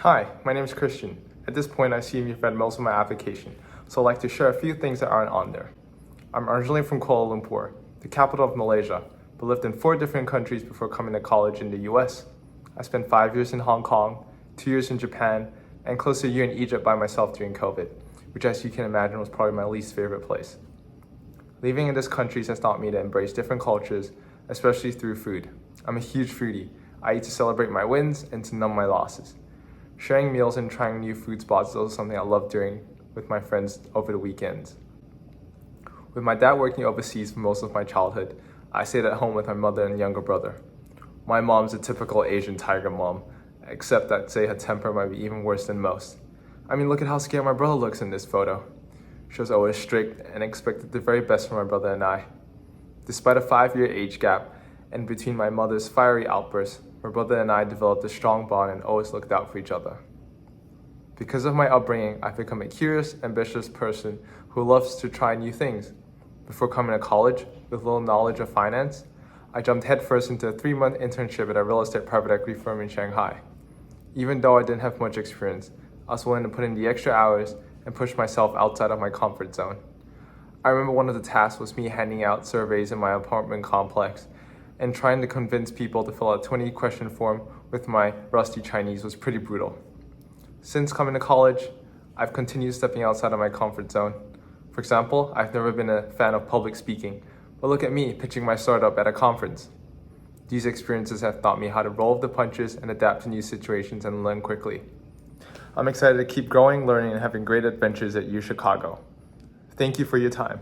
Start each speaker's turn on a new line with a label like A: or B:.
A: Hi, my name is Christian. At this point, I assume you've read most of my application, so I'd like to share a few things that aren't on there. I'm originally from Kuala Lumpur, the capital of Malaysia, but lived in 4 different countries before coming to college in the US. I spent 5 years in Hong Kong, 2 years in Japan, and close to a year in Egypt by myself during COVID, which, as you can imagine, was probably my least favorite place. Living in these countries has taught me to embrace different cultures, especially through food. I'm a huge foodie. I eat to celebrate my wins and to numb my losses. Sharing meals and trying new food spots is also something I love doing with my friends over the weekends. With my dad working overseas for most of my childhood, I stayed at home with my mother and younger brother. My mom's a typical Asian tiger mom, except I'd say her temper might be even worse than most. I mean, look at how scared my brother looks in this photo. She was always strict and expected the very best from my brother and I. Despite a 5-year age gap, and between my mother's fiery outbursts, my brother and I developed a strong bond and always looked out for each other. Because of my upbringing, I've become a curious, ambitious person who loves to try new things. Before coming to college, with little knowledge of finance, I jumped headfirst into a 3-month internship at a real estate private equity firm in Shanghai. Even though I didn't have much experience, I was willing to put in the extra hours and push myself outside of my comfort zone. I remember one of the tasks was me handing out surveys in my apartment complex, and trying to convince people to fill out a 20-question form with my rusty Chinese was pretty brutal. Since coming to college, I've continued stepping outside of my comfort zone. For example, I've never been a fan of public speaking, but look at me pitching my startup at a conference. These experiences have taught me how to roll with the punches and adapt to new situations and learn quickly. I'm excited to keep growing, learning, and having great adventures at UChicago. Thank you for your time.